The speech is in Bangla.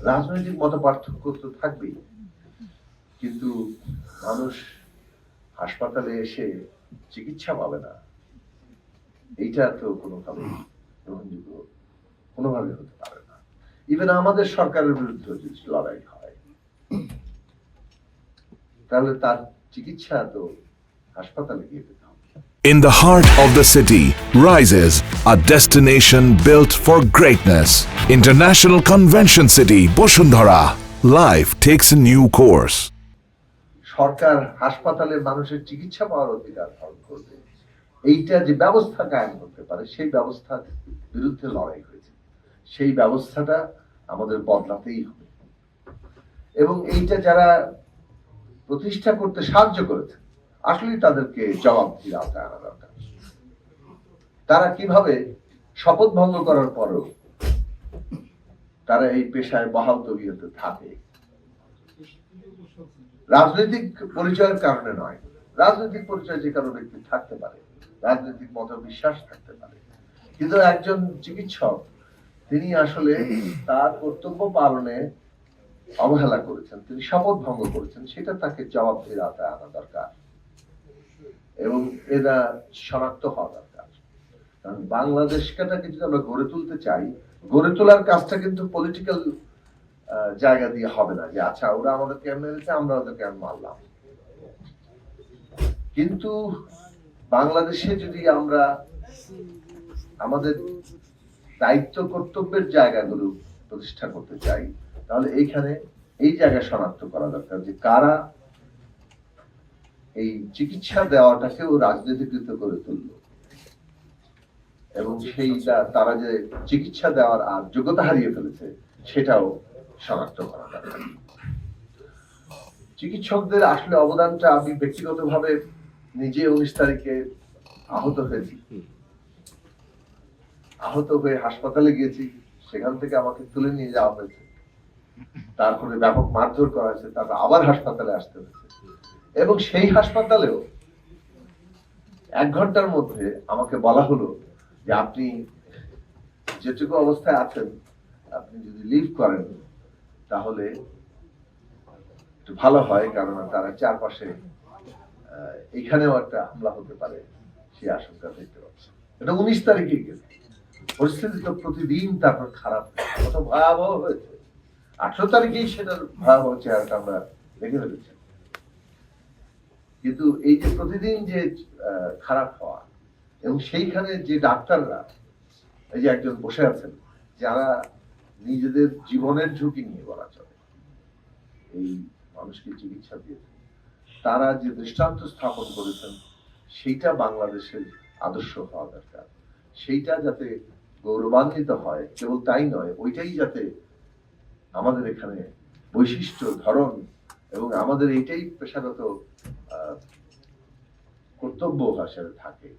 রাজনৈতিক মত পার্থক্য তো থাকবেই, কিন্তু মানুষ হাসপাতালে এসে চিকিৎসা পাবে না, এইটা তো কোনোভাবে গ্রহণযোগ্য কোনোভাবে হতে পারে না। ইভেন আমাদের সরকারের বিরুদ্ধে যদি লড়াই হয়, তাহলে তার চিকিৎসা তো হাসপাতালে গিয়ে পেতে হবে। In the heart of the city rises a destination built for greatness. International Convention City, Bosundhara. Life takes a new course. সরকার হাসপাতালে মানুষের চিকিৎসা পাওয়ার অধিকার ধারণ করবে, এইটা যে ব্যবস্থা কায়েম করতে পারে, সেই ব্যবস্থার বিরুদ্ধে লড়াই হয়েছে। সেই ব্যবস্থাটা আমাদের বদলাতেই হবে, এবং এইটা যারা প্রতিষ্ঠা করতে সাহায্য করেছে, আসলে তাদেরকে জবাবদিহির আওতায় আনা দরকার। তারা কিভাবে শপথ ভঙ্গ করার পরেও তারা এই পেশায় বহাল তবিয়তে থাকে, রাজনৈতিক পরিচয়ের কারণে নয়। রাজনৈতিক পরিচয় যে কারো ব্যক্তি থাকতে পারে, রাজনৈতিক মত বিশ্বাস থাকতে পারে, কিন্তু একজন চিকিৎসক তিনি আসলে তার কর্তব্য পালনে অবহেলা করেছেন, তিনি শপথ ভঙ্গ করেছেন, সেটা তাকে জবাবদিহির আওতায় আনা দরকার এবং এরা শনাক্ত হওয়া দরকার। কারণ বাংলাদেশটাকে যদি আমরা গড়ে তুলতে চাই, গড়ে তোলার কাজটা কিন্তু পলিটিক্যাল জায়গা দিয়ে হবে না, যে আচ্ছা ওরা আমাদেরকে মেরেছে আমরা ওদেরকে মারলাম। কিন্তু বাংলাদেশে যদি আমরা আমাদের দায়িত্ব কর্তব্যের জায়গাগুলো প্রতিষ্ঠা করতে চাই, তাহলে এইখানে এই জায়গা শনাক্ত করা দরকার যে কারা এই চিকিৎসা দেওয়াটাকেও রাজনীতিকৃত করে তুললো, এবং সেইটা তারা যে চিকিৎসা দেওয়ার আর যোগ্যতা হারিয়ে ফেলেছে সেটাও শনাক্ত করা দরকার। চিকিৎসকদের আসলে অবদানটা আমি ব্যক্তিগতভাবে নিজে 19 তারিখে আহত হয়েছি, আহত হয়ে হাসপাতালে গিয়েছি, সেখান থেকে আমাকে তুলে নিয়ে যাওয়া হয়েছে, তারপরে ব্যাপক মারধর করা হয়েছে, তারপর আবার হাসপাতালে আসতে হয়েছে, এবং সেই হাসপাতালেও 1 ঘন্টার মধ্যে আমাকে বলা হলো যে আপনি যেটুকু অবস্থায় আছেন আপনি যদি লিভ করেন তাহলে একটু ভালো হয়, কারণ তারা চারপাশে এখানেও একটা হামলা হতে পারে সে আশঙ্কা দেখতে পাচ্ছে। এটা 19 তারিখে গেছে, পরিস্থিতি তো প্রতিদিন তারপর খারাপ, কত ভয়াবহ হয়েছে। 18 তারিখেই সেটার ভয়াবহ চেহারাটা আমরা দেখে ফেলেছি। কিন্তু এই যে প্রতিদিন যে খারাপ হওয়া, এবং সেইখানে যে ডাক্তাররা, এই যে একজন বসে আছেন যারা নিজেদের জীবনের ঝুঁকি নিয়ে বলা চলে এই মানুষকে চিকিৎসা দিয়েছেন, তারা যে দৃষ্টান্ত স্থাপন করেছেন সেইটা বাংলাদেশের আদর্শ হওয়া দরকার। সেইটা যাতে গৌরবান্বিত হয়, কেবল তাই নয়, ওইটাই যাতে আমাদের এখানে বৈশিষ্ট্য, ধরন, এবং আমাদের এইটাই পেশাগত কর্তব্য হিসেবে থাকে।